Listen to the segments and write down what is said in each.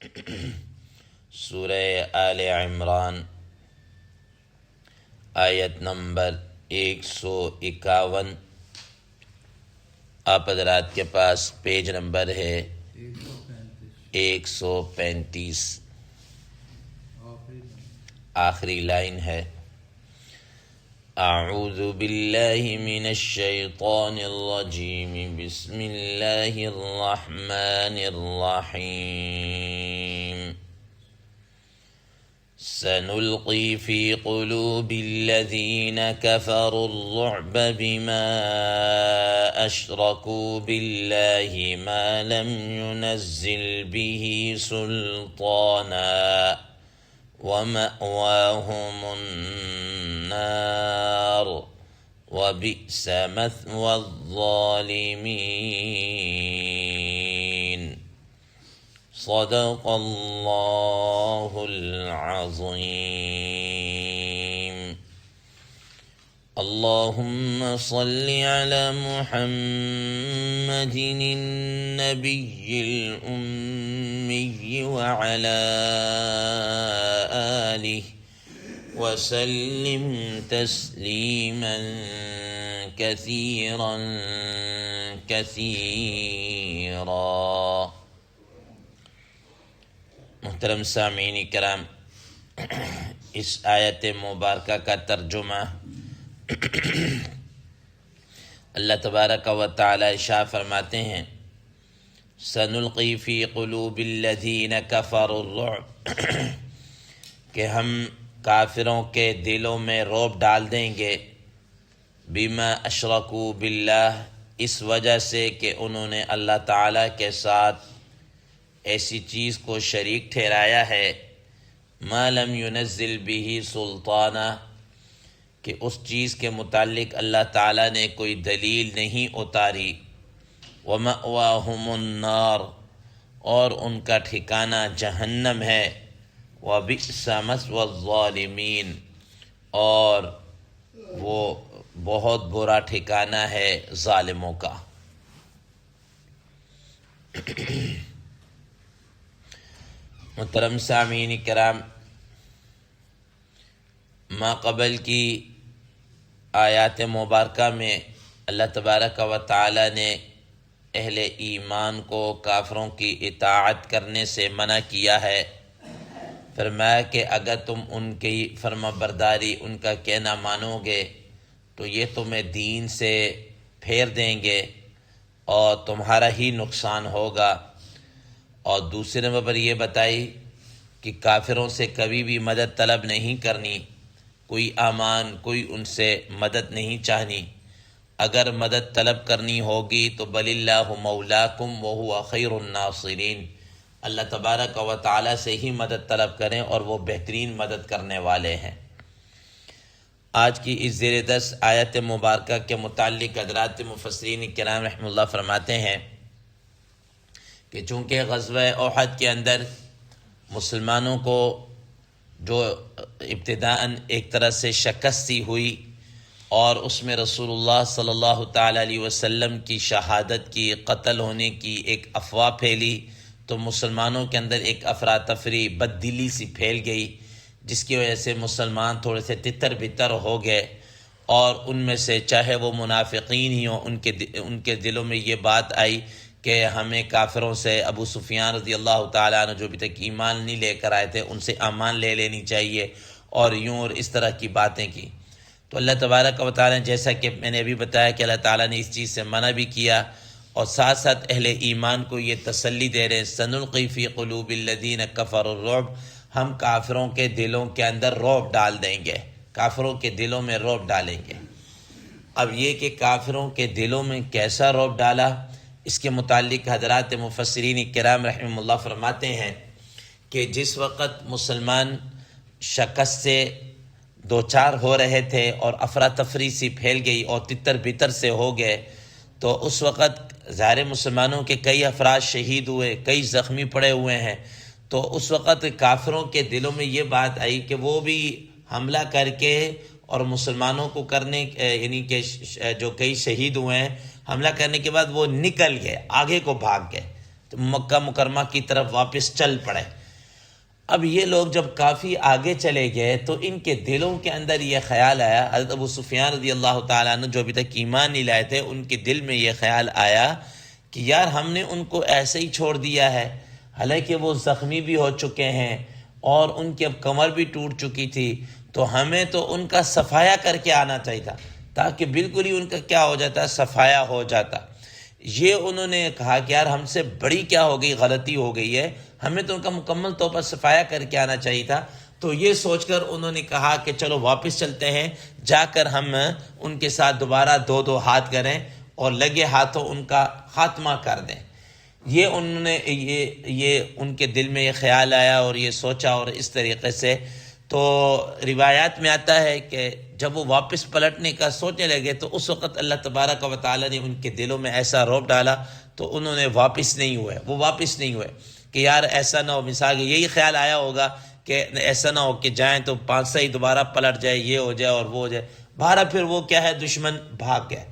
سورہ آل عمران آیت نمبر 151۔ آپ حضرات کے پاس پیج نمبر ہے 135، آخری لائن ہے۔ اعوذ باللہ من الشیطان الرجیم، بسم اللہ الرحمن الرحیم۔ سنلقي في قلوب الذين كفروا الرعب بما أشركوا بالله ما لم ينزل به سلطانا ومأواهم النار وبئس مثوى الظالمين۔ صدق اللہ العظیم۔ اللہم صل علی محمد النبی الأمی وعلی آلہ وسلم تسلیما کثیرا کثیرا۔ محترم سامعین کرام، اس آیت مبارکہ کا ترجمہ اللہ تبارک و تعالی ارشاد فرماتے ہیں، سنلقی فی قلوب الذین کفروا الرعب، کہ ہم کافروں کے دلوں میں رعب ڈال دیں گے، بما اشرکوا باللہ، اس وجہ سے کہ انہوں نے اللہ تعالی کے ساتھ ایسی چیز کو شریک ٹھہرایا ہے، ما لم ينزل به سلطانہ، کہ اس چیز کے متعلق اللہ تعالیٰ نے کوئی دلیل نہیں اتاری، ومأواہم النار، اور ان کا ٹھکانہ جہنم ہے، وبئس مثوى الظالمین، اور وہ بہت برا ٹھکانہ ہے ظالموں کا۔ محترم سامعین کرام، ما قبل کی آیات مبارکہ میں اللہ تبارک و تعالی نے اہل ایمان کو کافروں کی اطاعت کرنے سے منع کیا ہے۔ فرمایا کہ اگر تم ان کی فرما برداری، ان کا کہنا مانو گے تو یہ تمہیں دین سے پھیر دیں گے اور تمہارا ہی نقصان ہوگا۔ اور دوسرے نمبر پر یہ بتائی کہ کافروں سے کبھی بھی مدد طلب نہیں کرنی، کوئی امان، کوئی ان سے مدد نہیں چاہنی۔ اگر مدد طلب کرنی ہوگی تو بل اللہ مولاکم وہو خیر الناصرین، اللہ تبارک و تعالی سے ہی مدد طلب کریں اور وہ بہترین مدد کرنے والے ہیں۔ آج کی اس زیر دس آیت مبارکہ کے متعلق حضرات مفسرین کرام رحمہ اللہ فرماتے ہیں کہ چونکہ غزوہ احد کے اندر مسلمانوں کو جو ابتداءً ایک طرح سے شکستی ہوئی اور اس میں رسول اللہ صلی اللہ تعالیٰ علیہ وسلم کی شہادت کی، قتل ہونے کی ایک افواہ پھیلی، تو مسلمانوں کے اندر ایک افراتفری، بد دلی سی پھیل گئی، جس کی وجہ سے مسلمان تھوڑے سے تتر بتر ہو گئے، اور ان میں سے چاہے وہ منافقین ہی ہوں، ان کے دلوں میں یہ بات آئی کہ ہمیں کافروں سے، ابو سفیان رضی اللہ تعالیٰ عنہ جو ابھی تک ایمان نہیں لے کر آئے تھے، ان سے امان لے لینی چاہیے، اور یوں اور اس طرح کی باتیں کی۔ تو اللہ تبارک و تعالیٰ نے، جیسا کہ میں نے ابھی بتایا کہ اللہ تعالیٰ نے اس چیز سے منع بھی کیا، اور ساتھ ساتھ اہل ایمان کو یہ تسلی دے رہے ہیں، سنلقی فی قلوب الذین کفروا الرعب، ہم کافروں کے دلوں کے اندر رعب ڈال دیں گے، کافروں کے دلوں میں رعب ڈالیں گے۔ اب یہ کہ کافروں کے دلوں میں کیسا رعب ڈالا، اس کے متعلق حضرات مفسرین کرام رحمہ اللہ فرماتے ہیں کہ جس وقت مسلمان شکست سے دوچار ہو رہے تھے اور افراتفری سی پھیل گئی اور تتر بتر سے ہو گئے، تو اس وقت ظاہر مسلمانوں کے کئی افراد شہید ہوئے، کئی زخمی پڑے ہوئے ہیں، تو اس وقت کافروں کے دلوں میں یہ بات آئی کہ وہ بھی حملہ کر کے اور مسلمانوں کو کرنے، یعنی کہ جو کئی شہید ہوئے ہیں، حملہ کرنے کے بعد وہ نکل گئے، آگے کو بھاگ گئے، مکہ مکرمہ کی طرف واپس چل پڑے۔ اب یہ لوگ جب کافی آگے چلے گئے تو ان کے دلوں کے اندر یہ خیال آیا، حضرت ابو سفیان رضی اللہ تعالیٰ عنہ جو ابھی تک ایمان نہیں لائے تھے، ان کے دل میں یہ خیال آیا کہ یار ہم نے ان کو ایسے ہی چھوڑ دیا ہے، حالانکہ وہ زخمی بھی ہو چکے ہیں اور ان کی اب کمر بھی ٹوٹ چکی تھی، تو ہمیں تو ان کا صفایا کر کے آنا چاہیے تھا تاکہ بالکل ہی ان کا کیا ہو جاتا، صفایا ہو جاتا۔ یہ انہوں نے کہا کہ یار ہم سے بڑی کیا ہو گئی، غلطی ہو گئی ہے، ہمیں تو ان کا مکمل طور پر صفایا کر کے آنا چاہیے تھا۔ تو یہ سوچ کر انہوں نے کہا کہ چلو واپس چلتے ہیں، جا کر ہم ان کے ساتھ دوبارہ دو ہاتھ کریں اور لگے ہاتھوں ان کا خاتمہ کر دیں۔ یہ انہوں نے یہ ان کے دل میں یہ خیال آیا اور یہ سوچا، اور اس طریقے سے تو روایات میں آتا ہے کہ جب وہ واپس پلٹنے کا سوچنے لگے تو اس وقت اللہ تبارک و تعالیٰ نے ان کے دلوں میں ایسا رعب ڈالا تو انہوں نے واپس نہیں ہوئے، وہ واپس نہیں ہوئے کہ یار ایسا نہ ہو، مثال یہی خیال آیا ہوگا کہ ایسا نہ ہو کہ جائیں تو 5 سے ہی دوبارہ پلٹ جائے، یہ ہو جائے اور وہ ہو جائے، بہرحال پھر وہ کیا ہے، دشمن بھاگ گئے۔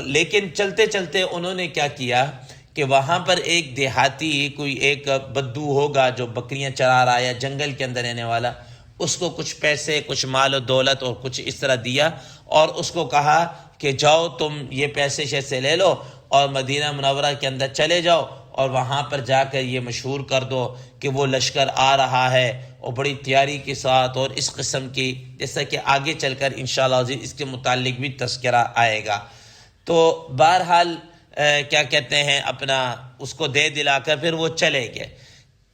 لیکن چلتے چلتے انہوں نے کیا کیا کہ وہاں پر ایک دیہاتی، کوئی ایک بدو ہوگا جو بکریاں چرا رہا ہے یا جنگل کے اندر رہنے والا، اس کو کچھ پیسے، کچھ مال و دولت اور کچھ اس طرح دیا اور اس کو کہا کہ جاؤ تم یہ پیسے شیسے لے لو اور مدینہ منورہ کے اندر چلے جاؤ اور وہاں پر جا کر یہ مشہور کر دو کہ وہ لشکر آ رہا ہے اور بڑی تیاری کے ساتھ اور اس قسم کی، جیسا کہ آگے چل کر انشاءاللہ عزیز اس کے متعلق بھی تذکرہ آئے گا۔ تو بہرحال کیا کہتے ہیں، اپنا اس کو دے دلا کر پھر وہ چلے گئے۔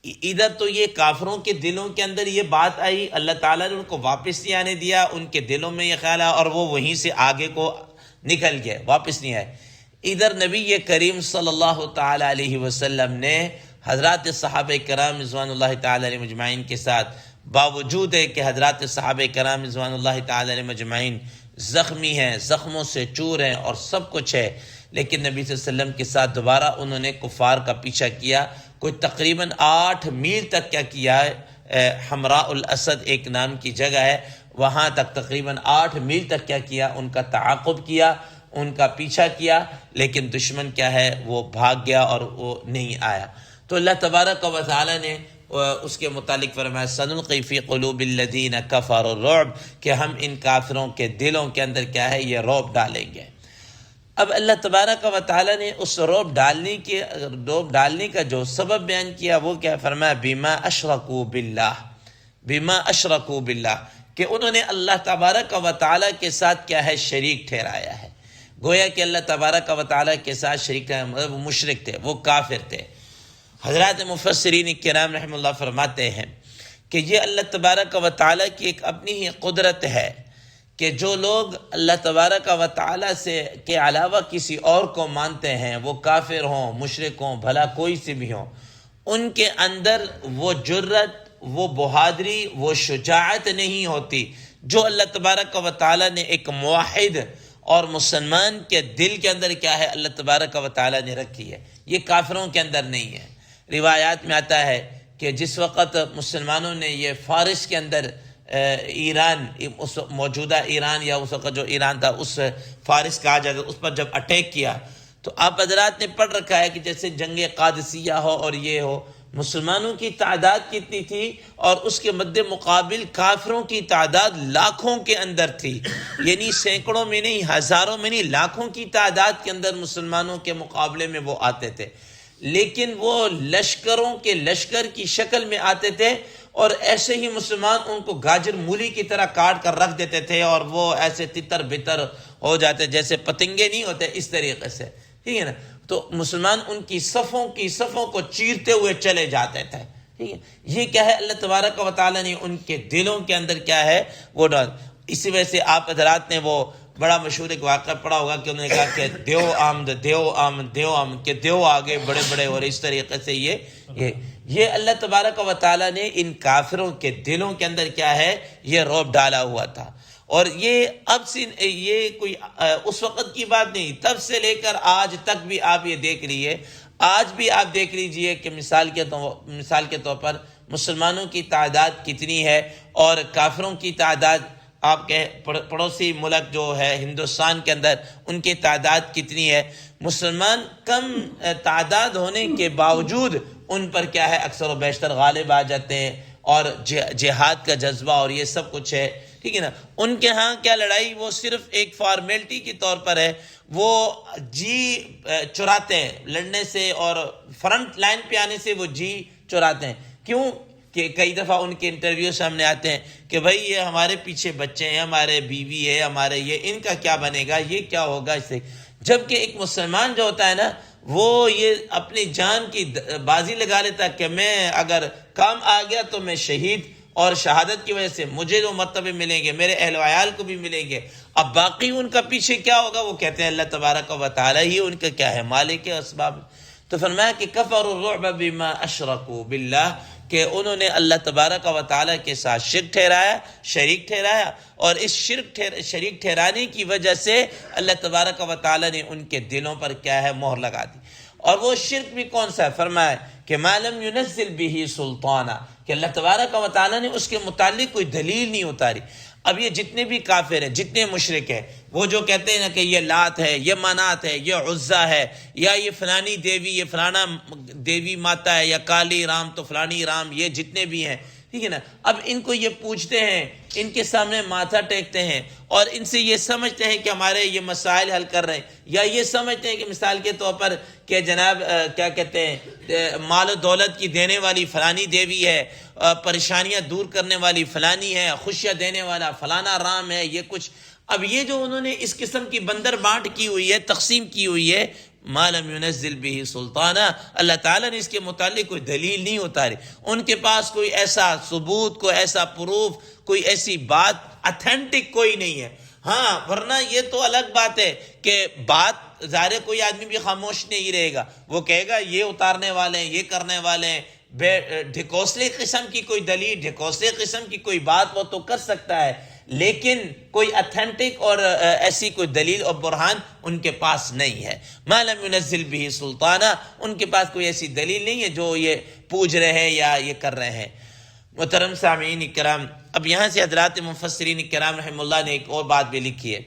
ادھر تو یہ کافروں کے دلوں کے اندر یہ بات آئی، اللہ تعالیٰ نے ان کو واپس نہیں آنے دیا، ان کے دلوں میں یہ خیال آیا اور وہ وہیں سے آگے کو نکل گئے، واپس نہیں آئے۔ ادھر نبی کریم صلی اللہ تعالیٰ علیہ وسلم نے حضرات صحابہ کرام رضوان اللہ تعالیٰ علیہ مجمعین کے ساتھ، باوجود ہے کہ حضرات صحابہ کرام رضوان اللہ تعالیٰ علیہ مجمعین زخمی ہیں، زخموں سے چور ہیں اور سب کچھ ہے، لیکن نبی صلی اللہ علیہ وسلم کے ساتھ دوبارہ انہوں نے کفار کا پیچھا کیا، کوئی تقریباً 8 میل تک کیا کیا ہے، حمراء الاسد ایک نام کی جگہ ہے، وہاں تک تقریباً 8 میل تک کیا کیا، ان کا تعاقب کیا، ان کا پیچھا کیا، لیکن دشمن کیا ہے، وہ بھاگ گیا اور وہ نہیں آیا۔ تو اللہ تبارک و تعالی نے اس کے متعلق فرمایا سنلقی فی قلوب الذین کفروا الرعب، کہ ہم ان کافروں کے دلوں کے اندر کیا ہے، یہ رعب ڈالیں گے۔ اب اللہ تبارک و تعالی نے اس رعب ڈالنے کا جو سبب بیان کیا وہ کیا فرمایا، بما اشرکوا باللہ، بما اشرکوا باللہ، کہ انہوں نے اللہ تبارک و تعالی کے ساتھ کیا ہے، شریک ٹھہرایا ہے۔ گویا کہ اللہ تبارک و تعالی کے ساتھ شریک ٹھہرایا، مطلب وہ مشرک تھے، وہ کافر تھے۔ حضرات مفسرین کرام رحم اللہ فرماتے ہیں کہ یہ اللہ تبارک و تعالی کی ایک اپنی ہی قدرت ہے کہ جو لوگ اللہ تبارک و تعالی سے کے علاوہ کسی اور کو مانتے ہیں، وہ کافر ہوں، مشرک ہوں، بھلا کوئی سے بھی ہوں، ان کے اندر وہ جرت، وہ بہادری، وہ شجاعت نہیں ہوتی جو اللہ تبارک و تعالی نے ایک موحد اور مسلمان کے دل کے اندر کیا ہے، اللہ تبارک و تعالی نے رکھی ہے، یہ کافروں کے اندر نہیں ہے۔ روایات میں آتا ہے کہ جس وقت مسلمانوں نے یہ فارس کے اندر ایران، اس موجودہ ایران یا اس وقت جو ایران تھا اس فارس کہا جاتا ہے، اس پر جب اٹیک کیا تو آپ حضرات نے پڑھ رکھا ہے کہ جیسے جنگ قادسیہ ہو اور یہ ہو، مسلمانوں کی تعداد کتنی تھی اور اس کے مد مقابل کافروں کی تعداد لاکھوں کے اندر تھی، یعنی سینکڑوں میں نہیں، ہزاروں میں نہیں، لاکھوں کی تعداد کے اندر مسلمانوں کے مقابلے میں وہ آتے تھے، لیکن وہ لشکروں کے لشکر کی شکل میں آتے تھے اور ایسے ہی مسلمان ان کو گاجر مولی کی طرح کاٹ کر رکھ دیتے تھے اور وہ ایسے تتر بتر ہو جاتے، جیسے پتنگے نہیں ہوتے اس طریقے سے، ٹھیک ہے نا۔ تو مسلمان ان کی صفوں کو چیرتے ہوئے چلے جاتے تھے، ٹھیک ہے۔ یہ کیا ہے، اللہ تبارک و تعالی نے ان کے دلوں کے اندر کیا ہے وہ ڈال۔ اسی وجہ سے آپ حضرات نے وہ بڑا مشہور ایک واقعہ پڑھا ہوگا کہ انہوں نے کہا کہ دیو آمد کہ دیو آگے بڑے بڑے، اور اس طریقے سے یہ اللہ تبارک و تعالی نے ان کافروں کے دلوں کے اندر کیا ہے، یہ رعب ڈالا ہوا تھا۔ اور یہ اب سے یہ کوئی اس وقت کی بات نہیں، تب سے لے کر آج تک بھی آپ یہ دیکھ لیجیے، آج بھی آپ دیکھ لیجیے کہ مثال کے طور پر مسلمانوں کی تعداد کتنی ہے اور کافروں کی تعداد آپ کے پڑوسی ملک جو ہے ہندوستان کے اندر ان کی تعداد کتنی ہے؟ مسلمان کم تعداد ہونے کے باوجود ان پر کیا ہے اکثر و بیشتر غالب آ جاتے ہیں، اور جہاد کا جذبہ اور یہ سب کچھ ہے، ٹھیک ہے نا۔ ان کے ہاں کیا لڑائی وہ صرف ایک فارمیلٹی کے طور پر ہے، وہ جی چراتے ہیں لڑنے سے، اور فرنٹ لائن پہ آنے سے وہ جی چراتے ہیں۔ کیوں کہ کئی دفعہ ان کے انٹرویو سامنے آتے ہیں کہ بھائی یہ ہمارے پیچھے بچے ہیں، ہمارے بیوی ہے، ہمارے یہ، ان کا کیا بنے گا، یہ کیا ہوگا اس سے۔ جبکہ ایک مسلمان جو ہوتا ہے نا، وہ یہ اپنی جان کی بازی لگا لیتا کہ میں اگر کام آ گیا تو میں شہید، اور شہادت کی وجہ سے مجھے جو مرتبے ملیں گے میرے اہل و عیال کو بھی ملیں گے۔ اب باقی ان کا پیچھے کیا ہوگا، وہ کہتے ہیں اللہ تبارک و تعالی ہی ان کا کیا ہے مالک اسباب۔ تو فرمایا کہ کفروا الرعب بما اشرکوا باللہ، کہ انہوں نے اللہ تبارک و تعالی کے ساتھ شرک ٹھہرایا، شریک ٹھہرایا، اور اس شریک ٹھہرانے کی وجہ سے اللہ تبارک و تعالی نے ان کے دلوں پر کیا ہے مہر لگا دی۔ اور وہ شرک بھی کون سا ہے؟ فرمایا کہ ما لم ينزل به سلطانا، کہ اللہ تبارک و تعالی نے اس کے متعلق کوئی دلیل نہیں اتاری۔ اب یہ جتنے بھی کافر ہیں، جتنے مشرک ہیں، وہ جو کہتے ہیں نا کہ یہ لات ہے، یہ منات ہے، یہ عزا ہے، یا یہ فلانی دیوی، یہ فلانا دیوی ماتا ہے، یا کالی رام تو فلانی رام، یہ جتنے بھی ہیں، ٹھیک ہے نا۔ اب ان کو یہ پوچھتے ہیں، ان کے سامنے ماتھا ٹیکتے ہیں، اور ان سے یہ سمجھتے ہیں کہ ہمارے یہ مسائل حل کر رہے ہیں، یا یہ سمجھتے ہیں کہ مثال کے طور پر کہ جناب کیا کہتے ہیں، مال و دولت کی دینے والی فلانی دیوی ہے، پریشانیاں دور کرنے والی فلانی ہے، خوشیاں دینے والا فلانا رام ہے، یہ کچھ۔ اب یہ جو انہوں نے اس قسم کی بندر بانٹ کی ہوئی ہے، تقسیم کی ہوئی ہے، ما لم ينزل به سلطانہ، اللہ تعالیٰ نے اس کے متعلق کوئی دلیل نہیں اتاری، ان کے پاس کوئی ایسا ثبوت، کوئی ایسا پروف، کوئی ایسی بات اتھینٹک کوئی نہیں ہے۔ ہاں ورنہ یہ تو الگ بات ہے کہ بات ظاہر ہے کوئی آدمی بھی خاموش نہیں رہے گا، وہ کہے گا یہ اتارنے والے ہیں، یہ کرنے والے ہیں، ڈھکوسلے قسم کی کوئی دلیل، ڈھکوسلے قسم کی کوئی بات وہ تو کر سکتا ہے، لیکن کوئی اتھینٹک اور ایسی کوئی دلیل اور برہان ان کے پاس نہیں ہے۔ ما لم ينزل به سلطانہ، ان کے پاس کوئی ایسی دلیل نہیں ہے جو یہ پوچھ رہے ہیں یا یہ کر رہے ہیں۔ محترم سامعین کرام، اب یہاں سے حضرات مفسرین کرام رحمہ اللہ نے ایک اور بات بھی لکھی ہے۔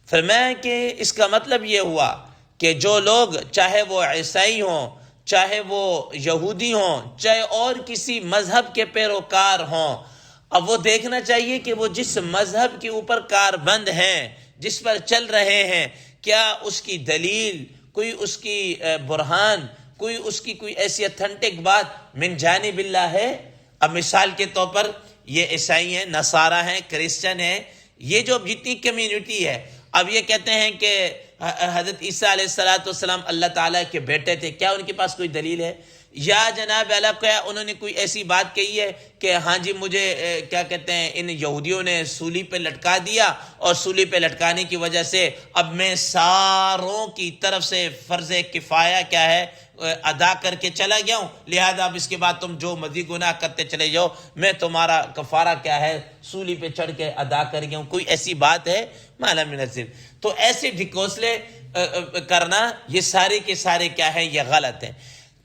فرمایا کہ اس کا مطلب یہ ہوا کہ جو لوگ، چاہے وہ عیسائی ہوں، چاہے وہ یہودی ہوں، چاہے اور کسی مذہب کے پیروکار ہوں، اب وہ دیکھنا چاہیے کہ وہ جس مذہب کے اوپر کاربند ہیں، جس پر چل رہے ہیں، کیا اس کی دلیل، کوئی اس کی برہان، کوئی اس کی کوئی ایسی اتھینٹک بات من جانب اللہ ہے۔ اب مثال کے طور پر یہ عیسائی ہیں، نصارہ ہیں، کرسچن ہیں، یہ جو جتنی کمیونٹی ہے، اب یہ کہتے ہیں کہ حضرت عیسیٰ علیہ السلام اللہ تعالیٰ کے بیٹے تھے، کیا ان کے پاس کوئی دلیل ہے؟ یا جناب اللہ کیا انہوں نے کوئی ایسی بات کہی ہے کہ ہاں جی مجھے کیا کہتے ہیں ان یہودیوں نے سولی پہ لٹکا دیا، اور سولی پہ لٹکانے کی وجہ سے اب میں ساروں کی طرف سے فرض کفایہ کیا ہے ادا کر کے چلا گیا ہوں، لہذا اب اس کے بعد تم جو مزید گناہ کرتے چلے جاؤ، میں تمہارا کفارہ کیا ہے سولی پہ چڑھ کے ادا کر گیا ہوں۔ کوئی ایسی بات ہے؟ ما لم ينزل۔ تو ایسے ڈھکوسلے کرنا یہ سارے کے سارے کیا ہے، یہ غلط ہے۔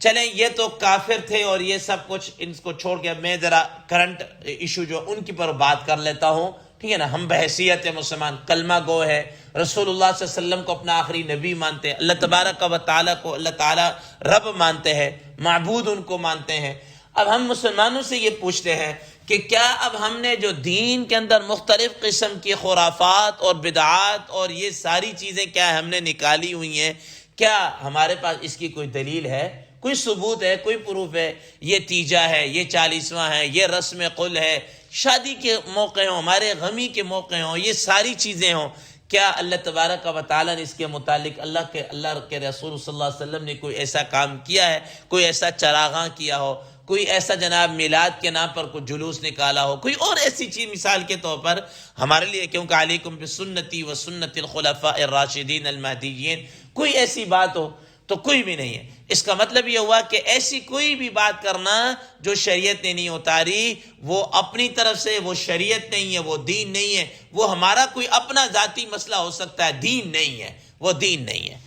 چلیں یہ تو کافر تھے اور یہ سب کچھ، ان کو چھوڑ کے میں ذرا کرنٹ ایشو جو ان کی پر بات کر لیتا ہوں، ٹھیک ہے نا۔ ہم بحیثیت مسلمان کلمہ گو ہے، رسول اللہ صلی اللہ علیہ وسلم کو اپنا آخری نبی مانتے ہیں، اللہ تبارک و تعالیٰ کو اللہ تعالیٰ رب مانتے ہیں، معبود ان کو مانتے ہیں۔ اب ہم مسلمانوں سے یہ پوچھتے ہیں کہ کیا اب ہم نے جو دین کے اندر مختلف قسم کی خرافات اور بدعات اور یہ ساری چیزیں کیا ہم نے نکالی ہوئی ہیں، کیا ہمارے پاس اس کی کوئی دلیل ہے، کوئی ثبوت ہے، کوئی پروف ہے؟ یہ تیجا ہے، یہ 40واں ہے، یہ رسم قل ہے، شادی کے موقع ہوں، ہمارے غمی کے موقع ہوں، یہ ساری چیزیں ہوں، کیا اللہ تبارک و تعالیٰ نے اس کے متعلق اللہ کے رسول صلی اللہ علیہ وسلم نے کوئی ایسا کام کیا ہے، کوئی ایسا چراغاں کیا ہو، کوئی ایسا جناب میلاد کے نام پر کوئی جلوس نکالا ہو، کوئی اور ایسی چیز مثال کے طور پر ہمارے لیے، کیونکہ علیکم بسنتی و سنت الخلفاء الراشدین المہدیین، کوئی ایسی بات ہو تو کوئی بھی نہیں ہے۔ اس کا مطلب یہ ہوا کہ ایسی کوئی بھی بات کرنا جو شریعت نے نہیں اتاری، وہ اپنی طرف سے وہ شریعت نہیں ہے، وہ دین نہیں ہے، وہ ہمارا کوئی اپنا ذاتی مسئلہ ہو سکتا ہے، دین نہیں ہے، وہ دین نہیں ہے۔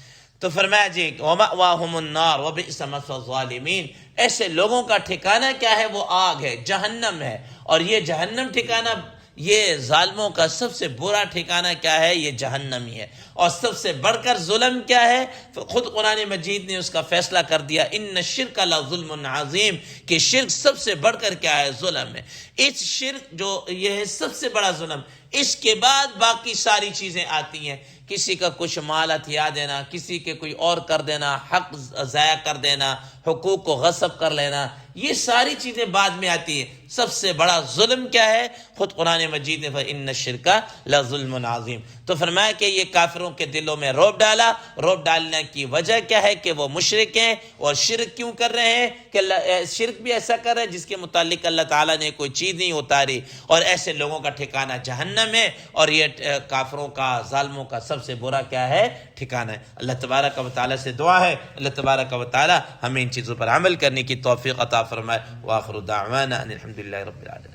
تو فرمایا جی وَمَأْوَاهُمُ النَّارُ وَبِئْسَ مَثْوَى الظَّالِمِينَ، ایسے لوگوں کا ٹھکانہ کیا ہے؟ وہ آگ ہے، جہنم ہے، اور یہ جہنم ٹھکانہ یہ ظالموں کا سب سے برا ٹھکانہ کیا ہے؟ یہ جہنم ہی ہے۔ اور سب سے بڑھ کر ظلم کیا ہے؟ خود قرآن مجید نے اس کا فیصلہ کر دیا، ان الشرک لظلم عظیم، کہ شرک سب سے بڑھ کر کیا ہے؟ ظلم ہے۔ اس شرک جو یہ ہے سب سے بڑا ظلم، اس کے بعد باقی ساری چیزیں آتی ہیں، کسی کا کچھ مال ہتھیا دینا، کسی کے کوئی اور کر دینا، حق ضائع کر دینا، حقوق کو غصب کر لینا، یہ ساری چیزیں بعد میں آتی ہیں۔ سب سے بڑا ظلم کیا ہے؟ خود قرآن مجید نے ان الشرک لظلم عظیم، تو فرمایا کہ یہ کافروں کے دلوں میں رعب ڈالا۔ رعب ڈالنے کی وجہ کیا ہے؟ کہ وہ مشرک ہیں، اور شرک کیوں کر رہے ہیں؟ کہ شرک بھی ایسا کر رہے ہیں جس کے متعلق اللہ تعالیٰ نے کوئی چیز نہیں اتاری، اور ایسے لوگوں کا ٹھکانہ جہنم ہے، اور یہ کافروں کا، ظالموں کا سب سے برا کیا ہے؟ ٹھکانہ ہے۔ اللہ تبارک و تعالیٰ سے دعا ہے اللہ تبارک و تعالیٰ ہمیں ان چیزوں پر عمل کرنے کی توفیق عطا فرمائے۔ وآخر دعوانا ان الحمد للہ رب العالمین۔